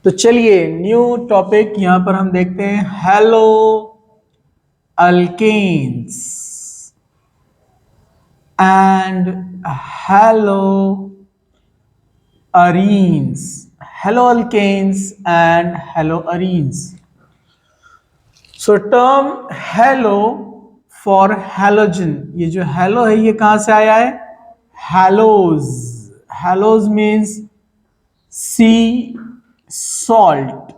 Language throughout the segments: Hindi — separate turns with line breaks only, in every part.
तो चलिए न्यू टॉपिक यहां पर हम देखते हैं halo alkanes and halo arenes. Halo alkanes and halo arenes. So term halo for halogen, ये जो हेलो है ये कहां से आया है? Halos. Halos means sea salt.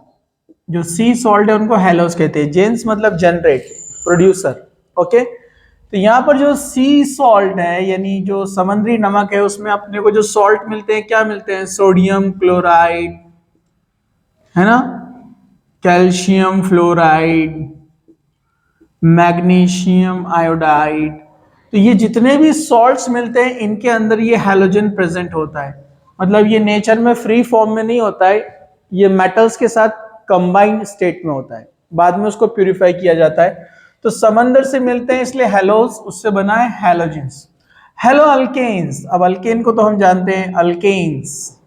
जो सी सॉल्ट है उनको हेलोस कहते हैं। जेन्स मतलब जनरेट, प्रोड्यूसर। ओके, तो यहाँ पर जो सी सॉल्ट है यानी जो समुद्री नमक है उसमें अपने को जो सॉल्ट मिलते हैं क्या मिलते हैं? सोडियम क्लोराइड, है ना, कैल्शियम फ्लोराइड, मैग्नीशियम आयोडाइड। तो ये जितने भी सॉल्ट्स मिलते हैं इनके अंदर ये हैलोजन प्रेजेंट होता है। मतलब ये नेचर में फ्री फॉर्म में नहीं होता है, ये मेटल्स के साथ कंबाइंड स्टेट में होता है, बाद में उसको प्यूरिफाई किया जाता है। तो समंदर से मिलते हैं इसलिए हेलोस, उससे बना है हैलोजेंस। Halo alkanes. अब अल्केन को तो हम जानते हैं, alkanes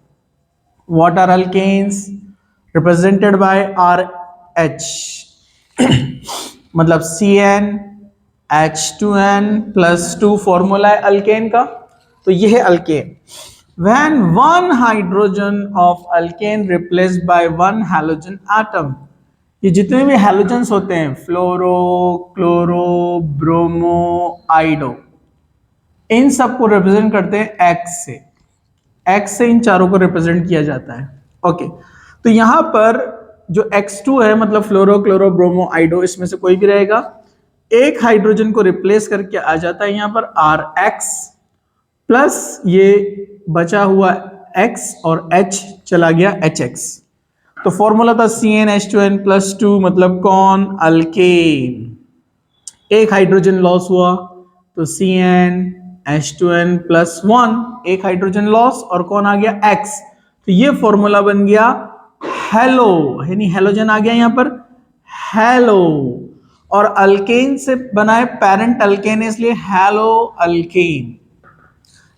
what are alkanes? Represented by R H मतलब CnH2n+2 फॉर्मूला है अल्केन का। तो ये है alkane. When one hydrogen of alkane replaced by one halogen atom, ये जितने भी हैलोजेंस होते हैं फ्लोरो, क्लोरो, ब्रोमो, आइडो, इन सबको रिप्रेजेंट करते हैं एक्स से। एक्स से इन चारों को रिप्रेजेंट किया जाता है। ओके, तो यहां पर जो X2 है मतलब फ्लोरो, क्लोरो, ब्रोमो, आइडो, इसमें से कोई भी रहेगा, एक हाइड्रोजन को रिप्लेस करके आ जाता है यहां पर RX प्लस ये बचा हुआ X और H चला गया HX। तो फॉर्मूला था CnH2n+2 मतलब कौन? अल्केन। एक हाइड्रोजन लॉस हुआ तो CnH2n+1, एक हाइड्रोजन लॉस और कौन आ गया? X। तो ये फॉर्मूला बन गया हेलो, यानी हेलोजन आ गया यहां पर हेलो। और अल्केन से बना है पेरेंट अल्केन, इसलिए हेलो अल्केन।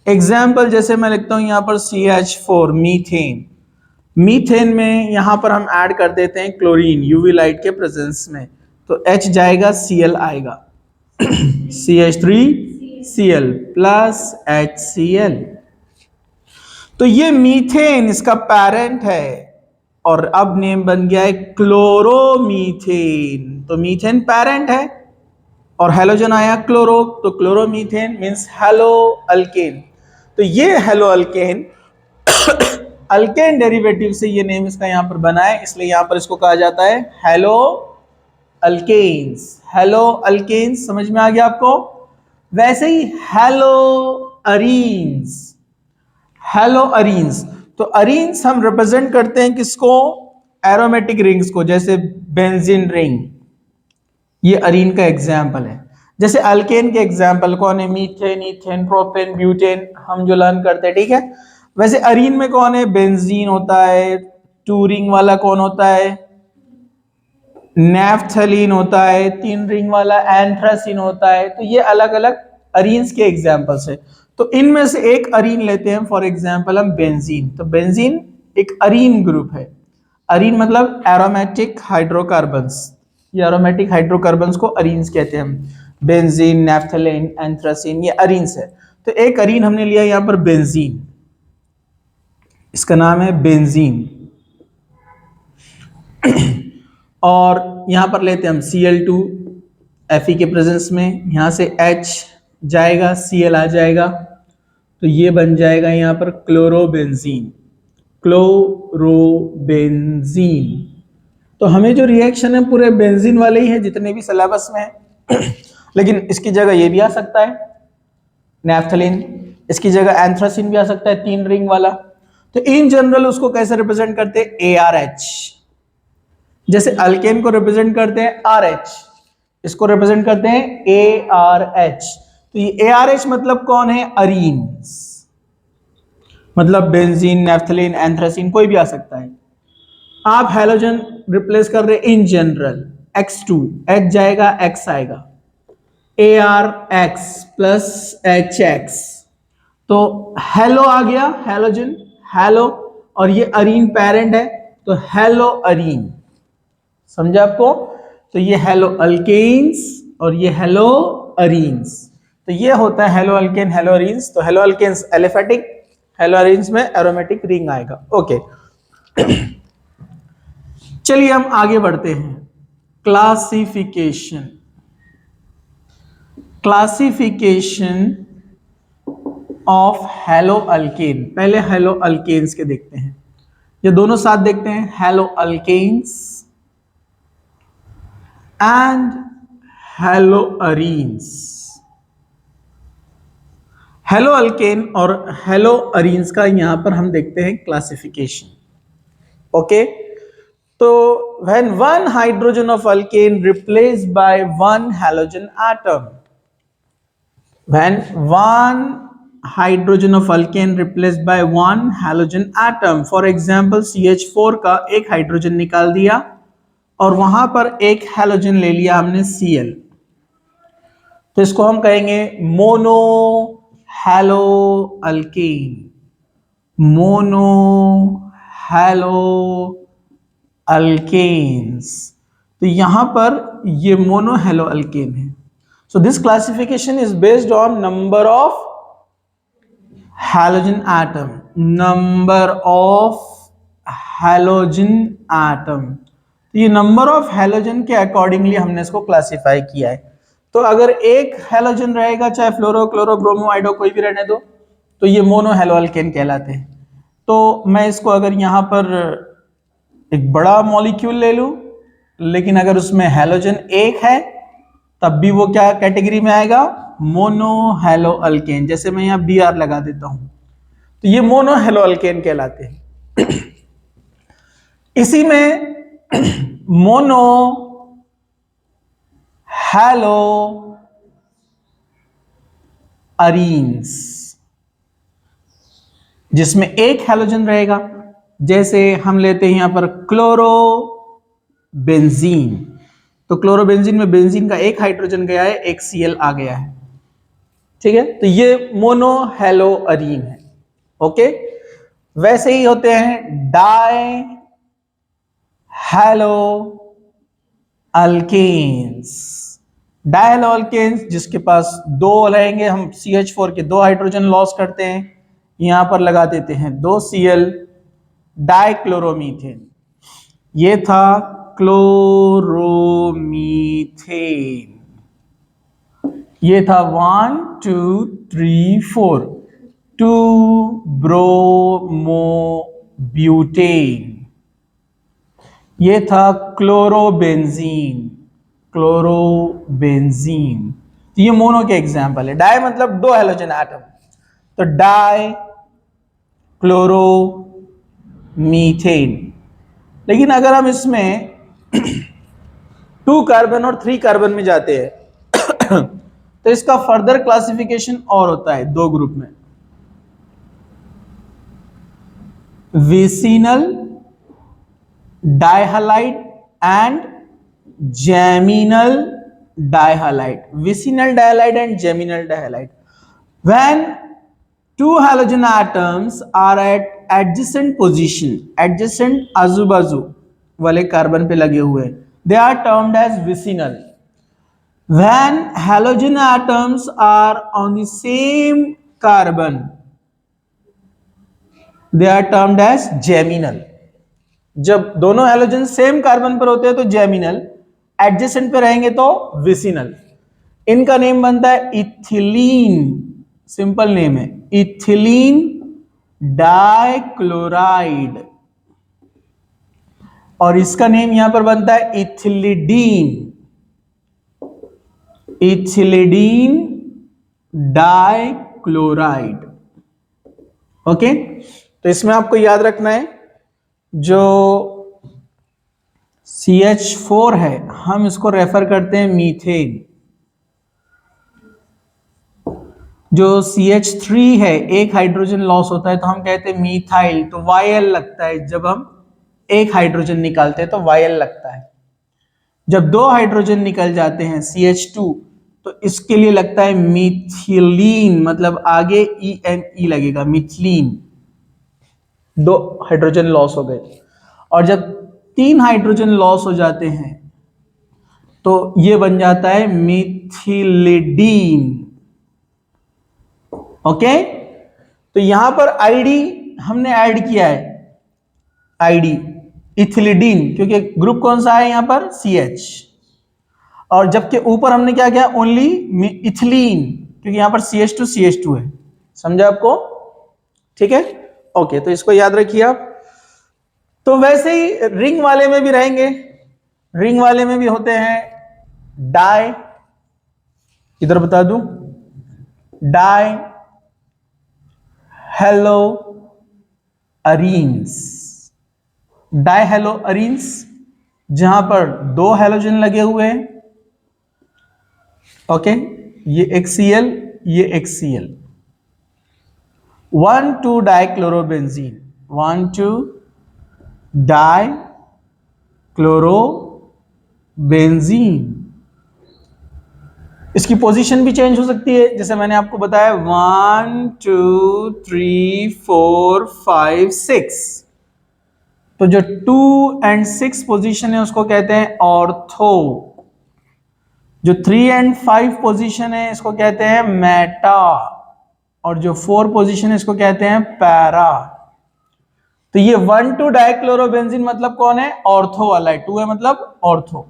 एग्जाम्पल जैसे मैं लिखता हूं यहां पर CH4 मीथेन। मीथेन में यहां पर हम ऐड कर देते हैं क्लोरीन यूवी लाइट के प्रेजेंस में, तो H जाएगा, Cl आएगा, CH3Cl प्लस HCl। तो ये मीथेन इसका पेरेंट है और अब नेम बन गया है क्लोरोमीथेन। तो मीथेन पेरेंट है और हेलोजन आया क्लोरो, तो क्लोरोमीथेन मींस हेलो अल्केन। तो ये हेलो अल्केन अल्केन डेरिवेटिव से ये नेम इसका यहां पर बना है, इसलिए यहां पर इसको कहा जाता है हेलो अल्केन्स। हेलो अल्केन्स समझ में आ गया आपको? वैसे ही हेलो अरीन्स। हेलो अरीन्स, तो अरीन्स हम रिप्रेजेंट करते हैं किसको? एरोमेटिक रिंग्स को, जैसे बेंजीन रिंग, ये अरीन का एग्जाम्पल है। जैसे अल्केन के एग्जाम्पल कौन है? मीथेन, इथेन, प्रोपेन, ब्यूटेन, हम जो लर्न करते हैं, ठीक है। वैसे अरीन में कौन है? बेंजीन होता है, टू रिंग वाला कौन होता है? नेफ्थलीन होता है, 3 रिंग वाला एंथ्रासिन होता है। तो ये अलग अलग अरीन्स के एग्जाम्पल्स है। तो इनमें से एक अरीन लेते हैं, फॉर एग्जाम्पल हम बेंजीन। तो बेंजीन एक अरीन ग्रुप है। अरीन मतलब एरोमेटिक हाइड्रोकार्बन्स, ये एरोमेटिक हाइड्रोकार्बन्स को अरीन्स कहते हैं हम। बेंजीन, नेफ्थलीन, एंथ्रासिन, ये अरीन्स है। तो एक अरीन हमने लिया यहां पर बेंजीन, इसका नाम है बेंजीन। और यहां पर लेते हैं हम Cl2 Fe के प्रेजेंस में, यहां से H जाएगा, Cl आ जाएगा, तो ये बन जाएगा यहां पर क्लोरोबेंजीन। क्लोरोबेंजीन। तो हमें जो रिएक्शन है पूरे बेंजीन वाले ही है जितने भी सिलेबस में है लेकिन इसकी जगह ये भी आ सकता है नेफ्थलीन, इसकी जगह एंथ्रासिन भी आ सकता है, 3 रिंग वाला। तो इन जनरल उसको कैसे रिप्रेजेंट करते हैं? ARH। जैसे अल्केन को रिप्रेजेंट करते हैं RH, इसको रिप्रेजेंट करते हैं ARH। तो ये ARH मतलब कौन है? अरीन्स, मतलब बेंजीन, नेफ्थलीन, एंथ्रासिन कोई भी आ सकता है। आप हैलोजन रिप्लेस कर रहे इन जनरल, X2, H जाएगा, X आएगा, ARX प्लस HX। तो हेलो आ गया, हैलोजन, हेलो, और ये अरीन पेरेंट है, तो हेलो अरीन, समझे आपको? तो ये हेलो अल्केन्स और ये हेलो अरीन्स, तो ये होता है हेलो अल्केन हेलो अरीन्स। तो halo alkanes aliphatic, halo arenes में एरोमेटिक रिंग आएगा। ओके, चलिए हम आगे बढ़ते हैं। Classification, classification of halo alkane. पहले हेलो अल्केन्स के देखते हैं, ये दोनों साथ देखते हैं, halo alkanes and halo arenes. Halo alkane और हेलो अरीन्स का यहां पर हम देखते हैं क्लासिफिकेशन। ओके, तो when one hydrogen of alkane replaced by one halogen atom, when one hydrogen of alkane replaced by one halogen atom, for example CH4 का एक हाइड्रोजन निकाल दिया और वहां पर एक हैलोजन ले लिया हमने Cl, तो इसको हम कहेंगे mono halo alkane, mono halo alkanes. तो यहां पर ये मोनो हेलो अल्केन है। So this classification is based on number of halogen atom, number of halogen atom. तो ये नंबर ऑफ हैलोजन के अकॉर्डिंगली हमने इसको क्लासिफाई किया है। तो अगर एक हैलोजन रहेगा, चाहे फ्लोरो क्लोरो ब्रोमो आइडो कोई भी रहने दो, तो ये मोनो हेलो अल्केन कहलाते हैं। तो मैं इसको अगर यहां पर एक बड़ा मॉलिक्यूल ले लूं, लेकिन अगर उसमें हैलोजन एक है, तब भी वो क्या कैटेगरी में आएगा? Mono halo alkane. जैसे मैं यहां Br लगा देता हूं, तो ये मोनो हेलो अल्केन कहलाते हैं। इसी में मोनो हेलो अरीन्स, जिसमें एक हैलोजन रहेगा, जैसे हम लेते हैं यहां पर क्लोरो बेंजीन। तो क्लोरोबेंजीन में बेंजीन का एक हाइड्रोजन गया है, एक Cl आ गया है, ठीक है? तो ये मोनो हेलो अरीन है। ओके, वैसे ही होते हैं di halo alkanes. Di halo alkanes जिसके पास दो रहेंगे, हम CH4 के दो हाइड्रोजन लॉस करते हैं, यहां पर लगा देते हैं दो Cl, डाइक्लोरोमीथेन। ये था क्लोरोमीथेन, ये था 1 2 3 4 2 ब्रोमोब्यूटेन। ये था क्लोरोबेंजीन, क्लोरोबेंजीन। तो ये मोनो के एग्जाम्पल है। डाई मतलब दो हैलोजन एटम, तो डाई क्लोरोमीथेन। लेकिन अगर हम इसमें 2 कार्बन और 3 कार्बन में जाते हैं तो इसका फर्दर क्लासिफिकेशन और होता है दो ग्रुप में, vicinal dihalide and geminal dihalide. Vicinal dihalide and geminal dihalide, when two halogen atoms are at adjacent position, adjacent आजू बाजू वाले कार्बन पे लगे हुए, they are termed as vicinal. When halogen atoms are on the same carbon, they are termed as geminal. जब दोनों हैलोजन सेम कार्बन पर होते हैं तो जेमिनल, एडजेसेंट पे रहेंगे तो विसिनल। इनका नेम बनता है इथिलीन, सिंपल नेम है इथिलीन डाइक्लोराइड, और इसका नेम यहां पर बनता है इथिलिडीन, इथिलिडीन डाइक्लोराइड। ओके, तो इसमें आपको याद रखना है जो CH4 है हम इसको रेफर करते हैं मीथेन, जो CH3 है एक हाइड्रोजन लॉस होता है तो हम कहते हैं मीथाइल, तो YL लगता है। जब हम एक हाइड्रोजन निकालते हैं तो YL लगता है। जब दो हाइड्रोजन निकल जाते हैं CH2 तो इसके लिए लगता है मिथिलीन, मतलब आगे ENE लगेगा, मिथिलीन, दो हाइड्रोजन लॉस हो गए। और जब 3 हाइड्रोजन लॉस हो जाते हैं तो ये बन जाता है मिथिलिडीन। ओके, तो यहां पर आईडी हमने ऐड किया है, आईडी इथिलिडीन, क्योंकि ग्रुप कौन सा है यहां पर, CH। और जबकि ऊपर हमने क्या किया, ओनली इथिलीन, क्योंकि यहां पर CH2 CH2 है। समझा आपको? ठीक है, ओके, तो इसको याद रखिए आप। तो वैसे ही रिंग वाले में भी रहेंगे, रिंग वाले में भी होते हैं डाई, इधर बता दूं, die hello arenes, die hello arenes, जहां पर 2 हैलोजन लगे हुए हैं। ओके, ये एक Cl, ये एक Cl, 1,2 डाइक्लोरोबेंजीन, 1,2 डाइक्लोरोबेंजीन। इसकी पोजीशन भी चेंज हो सकती है, जैसे मैंने आपको बताया 1 2 3 4 5 6। तो जो 2 और 6 पोजीशन है उसको कहते हैं ऑर्थो, जो 3 और 5 पोजीशन है इसको कहते हैं मेटा, और जो 4 पोजीशन है इसको कहते हैं पैरा। तो ये 1,2 डाइक्लोरोबेंजीन मतलब कौन है, ऑर्थो वाला है, 2 है मतलब ऑर्थो,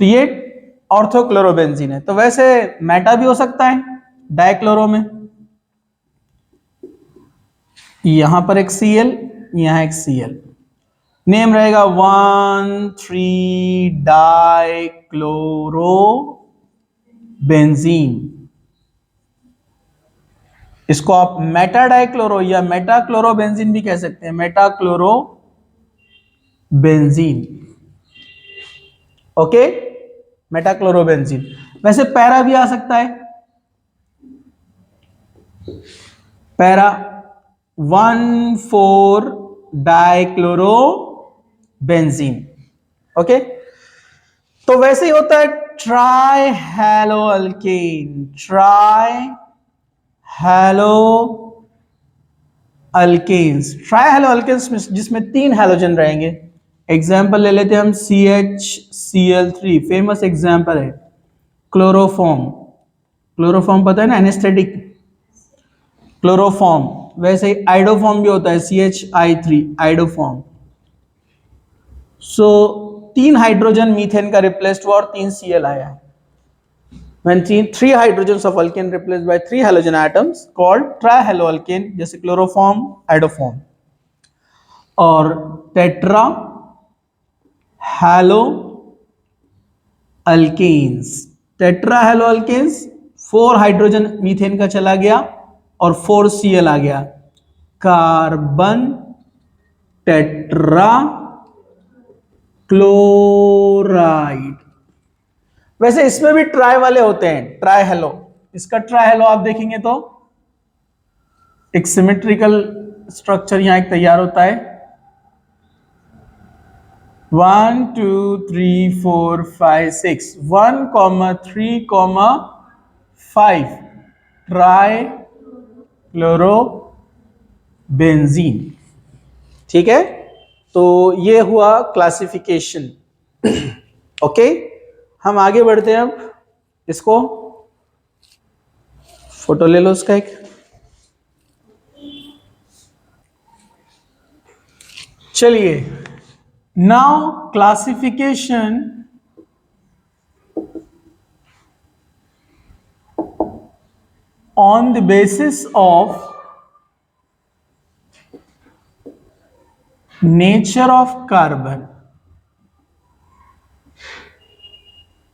तो ये ऑर्थोक्लोरोबेंजीन है। तो वैसे मेटा भी हो सकता है डाइक्लोरो में, यहां पर एक Cl, यहां एक Cl, नेम रहेगा 1,3 डाइक्लोरोबेंजीन। इसको आप मेटा डाइक्लोरो या मेटाक्लोरोबेंजीन भी कह सकते हैं, मेटाक्लोरोबेंजीन। ओके, मेटाक्लोरोबेंजीन। वैसे पैरा भी आ सकता है, पैरा 1,4 डाइक्लोरोबेंजीन। ओके, तो वैसे ही होता है tri halo alkane, tri halo alkanes, tri halo alkanes जिसमें 3 हैलोजन रहेंगे। एग्जाम्पल ले लेते हैं हम CHCl3, फेमस एग्जाम्पल है। क्लोरोफॉर्म, क्लोरोफॉर्म पता है ना, एनेस्थेटिक क्लोरोफॉर्म। वैसे ही आइडोफॉर्म भी होता है, CHI3 आइडोफॉर्म। सो 3 हाइड्रोजन मीथेन का रिप्लेस्ड हुआ और 3 Cl आया है। When 3 hydrogens of alkane replaced by 3 halogen atoms called trihaloalkane, जैसे क्लोरोफॉर्म, आइडोफॉर्म। और tetra halo alkanes, tetra halo alkanes 4 hydrogen methane का चला गया और 4 Cl आ गया, कार्बन टेट्रा क्लोराइड। वैसे इसमें भी ट्राई वाले होते हैं, ट्राई हेलो। इसका ट्राई हेलो आप देखेंगे तो एक सिमेट्रिकल स्ट्रक्चर यहां एक तैयार होता है, 1 2 3 4 5 6, 1, 3, 5 ट्राई क्लोरोबेंजीन। ठीक है, तो ये हुआ क्लासिफिकेशन। ओके, हम आगे बढ़ते हैं। अब इसको फोटो ले लो उसका एक। चलिए, now classification on the basis of nature of carbon.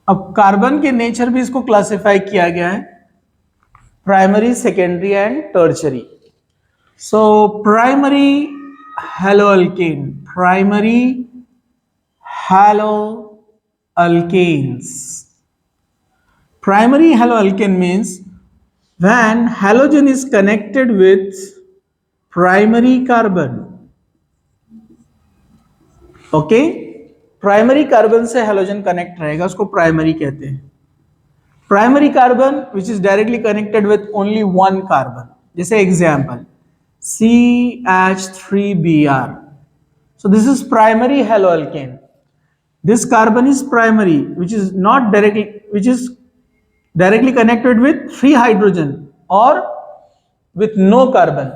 अब कार्बन के नेचर भी इसको क्लासिफाई किया गया है, primary, secondary and tertiary. So primary haloalkane, primary haloalkanes. Primary haloalkane means when halogen is connected with primary carbon. Okay, primary carbon से हेलोजन कनेक्ट रहेगा, उसको प्राइमरी कहते हैं। Primary carbon which is directly connected with only 1 carbon, जैसे example CH3Br, So this is primary haloalkane. This carbon is primary, which is directly connected with 3 hydrogen or with no carbon.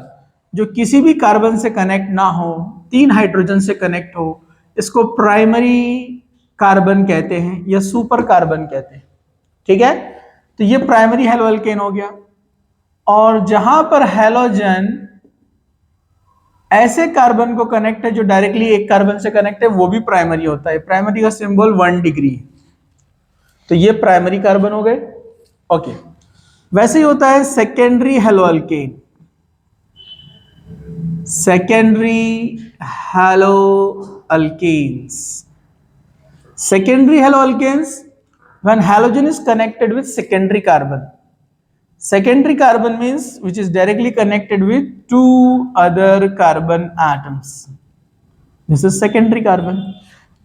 जो किसी भी कार्बन से कनेक्ट ना हो, 3 हाइड्रोजन से कनेक्ट हो, इसको प्राइमरी कार्बन कहते हैं या सुपर कार्बन कहते हैं। ठीक है, तो ये प्राइमरी हेलोअल्केन हो गया। और जहां पर हेलोजन ऐसे कार्बन को कनेक्ट है जो डायरेक्टली एक कार्बन से कनेक्ट है, वो भी प्राइमरी होता है। प्राइमरी का सिंबल 1 डिग्री। तो ये प्राइमरी कार्बन हो गए। ओके, वैसे ही होता है secondary haloalkane. Secondary haloalkanes, secondary haloalkanes when halogen is connected with secondary carbon. Secondary carbon means which is directly connected with 2 other carbon atoms. This is secondary carbon.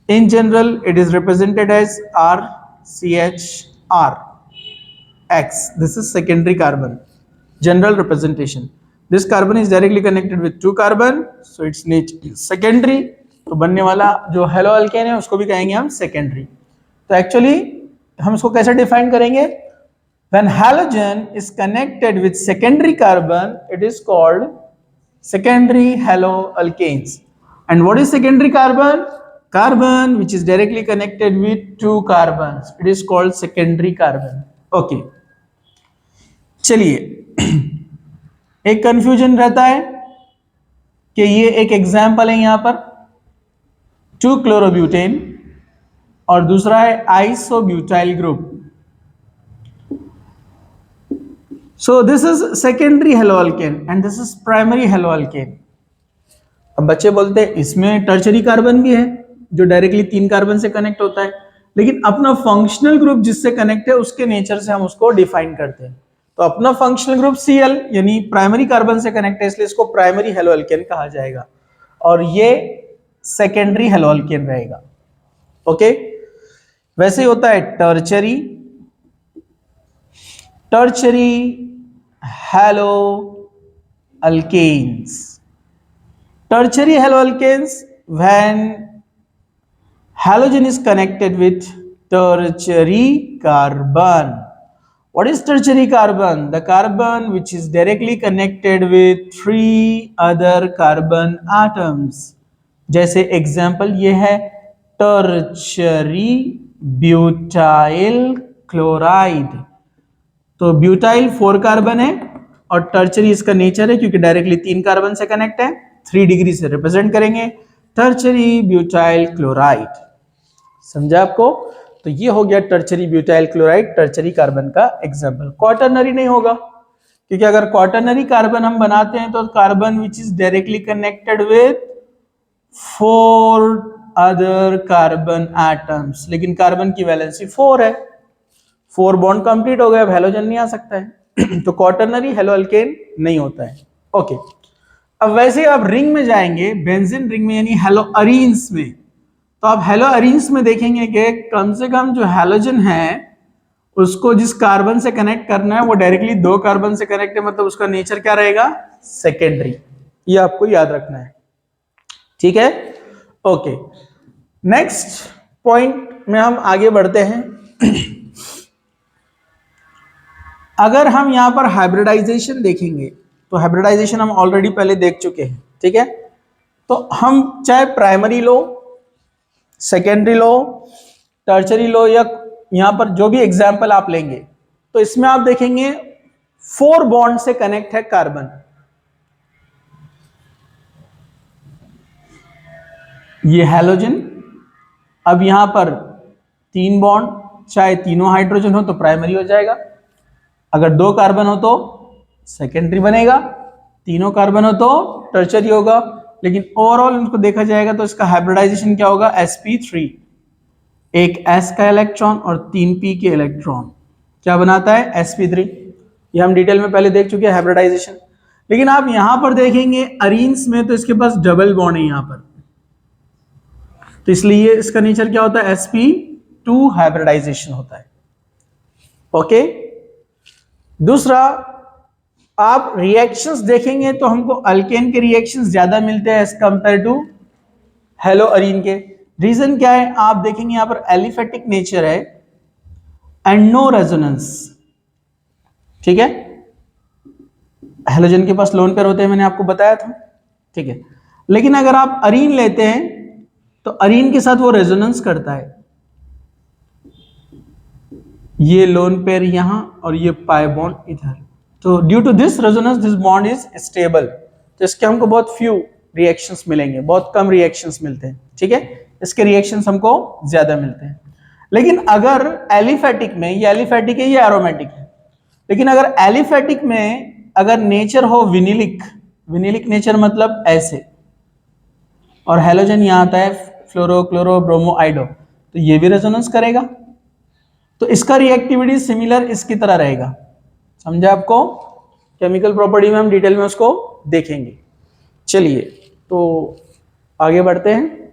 In general, it is represented as RCHR X. This is secondary carbon. General representation. This carbon is directly connected with 2 carbon, so its nature is secondary. तो बनने वाला जो हेलोअल्केन है उसको भी कहेंगे हम सेकेंडरी। तो एक्चुअली हम इसको कैसे डिफाइन करेंगे? When halogen is connected with secondary carbon, it is called secondary haloalkanes. And what is secondary carbon? Carbon which is directly connected with 2 carbons. It is called secondary carbon. Okay. चलिए, एक कंफ्यूजन रहता है कि ये एक एग्जाम्पल है यहां पर 2 क्लोरोब्यूटेन और दूसरा है isobutyl group. So this is secondary haloalkane and this is primary haloalkane. अब बच्चे बोलते हैं इसमें टर्शरी कार्बन भी है जो डायरेक्टली 3 कार्बन से कनेक्ट होता है, लेकिन अपना फंक्शनल ग्रुप जिससे कनेक्ट है उसके नेचर से हम उसको डिफाइन करते हैं। तो अपना फंक्शनल ग्रुप Cl यानी प्राइमरी कार्बन से कनेक्ट है, इसलिए इसको प्राइमरी हेलोअल्केन कहा जाएगा और ये सेकेंडरी हेलोअल्केन रहेगा। ओके, वैसे ही होता है tertiary haloalkanes. Tertiary haloalkanes when halogen is connected with tertiary carbon. What is tertiary carbon? The carbon which is directly connected with 3 other carbon atoms. जैसे एग्जाम्पल ये है टर्शरी ब्यूटाइल क्लोराइड। तो ब्यूटाइल 4 कार्बन है और टर्शरी इसका नेचर है क्योंकि डायरेक्टली 3 कार्बन से कनेक्ट है। 3 डिग्री से रिप्रेजेंट करेंगे टर्शरी ब्यूटाइल क्लोराइड। समझा आपको? तो ये हो गया tertiary butyl chloride, tertiary carbon का एग्जाम्पल। क्वाटरनरी नहीं होगा क्योंकि अगर क्वाटरनरी कार्बन हम बनाते हैं तो carbon which is directly connected with 4 other carbon atoms, लेकिन कार्बन की वैलेंसी 4 है, 4 बॉन्ड कंप्लीट हो गया, अब हेलोजन नहीं आ सकता है तो क्वाटरनरी हेलोअल्केन नहीं होता है। ओके, अब वैसे आप रिंग में जाएंगे, बेंजीन रिंग में यानी हेलोअरीन्स में, तो आप हेलोअरीन्स में देखेंगे कि कम से कम जो हेलोजन है उसको जिस कार्बन से कनेक्ट करना है वो डायरेक्टली 2 कार्बन से कनेक्ट है, मतलब उसका नेचर क्या रहेगा? सेकेंडरी। ये आपको याद रखना है, ठीक है? ओके, नेक्स्ट पॉइंट में हम आगे बढ़ते हैं। अगर हम यहां पर हाइब्रिडाइजेशन देखेंगे तो हाइब्रिडाइजेशन हम ऑलरेडी पहले देख चुके हैं, ठीक है? तो हम चाहे प्राइमरी लो, सेकेंडरी लो, टर्शरी लो या यहां पर जो भी एग्जाम्पल आप लेंगे तो इसमें आप देखेंगे 4 बॉन्ड से कनेक्ट है कार्बन। ये हेलोजन, अब यहां पर 3 बॉन्ड, चाहे तीनों हाइड्रोजन हो तो प्राइमरी हो जाएगा, अगर 2 कार्बन हो तो सेकेंडरी बनेगा, तीनों कार्बन हो तो टर्शरी होगा। लेकिन ओवरऑल इनको देखा जाएगा तो इसका हाइब्रिडाइजेशन क्या होगा? sp3, एक s का इलेक्ट्रॉन और 3 p के इलेक्ट्रॉन क्या बनाता है? sp3। ये हम डिटेल में पहले देख चुके हैं हाइब्रिडाइजेशन। लेकिन आप यहां पर देखेंगे अरीन्स में तो इसके पास डबल बॉन्ड है यहां पर, तो इसलिए इसका नेचर क्या होता है? sp2 हाइब्रिडाइजेशन होता है। ओके, दूसरा आप रिएक्शंस देखेंगे तो हमको अल्केन के रिएक्शंस ज्यादा मिलते हैं as compare to halo arene के। रीजन क्या है, आप देखेंगे यहां पर एलिफेटिक नेचर है एंड नो रेजोनेंस, ठीक है। हेलोजन के पास लोन पेयर होते हैं, मैंने आपको बताया था, ठीक है। लेकिन अगर आप अरीन लेते हैं तो अरीन के साथ वो रेजोनेंस करता है, ये लोन पेयर यहां और ये पाई बॉन्ड इधर। तो due to this resonance this bond is stable, तो इसके हमको बहुत फ्यू रिएक्शंस मिलेंगे, बहुत कम रिएक्शंस मिलते हैं, ठीक है। इसके रिएक्शंस हमको ज्यादा मिलते हैं। लेकिन अगर एलिफेटिक में, ये एलिफेटिक है ये एरोमेटिक है, लेकिन अगर एलिफेटिक में अगर नेचर हो विनिलिक, विनिलिक नेचर मतलब ऐसे, और हेलोजन यहां आता है फ्लोरो क्लोरो ब्रोमो आइडो, तो ये भी रेजोनेंस करेगा, तो इसका रिएक्टिविटी सिमिलर इसकी तरह रहेगा। समझा आपको? केमिकल प्रॉपर्टी में हम डिटेल में उसको देखेंगे। चलिए तो आगे बढ़ते हैं।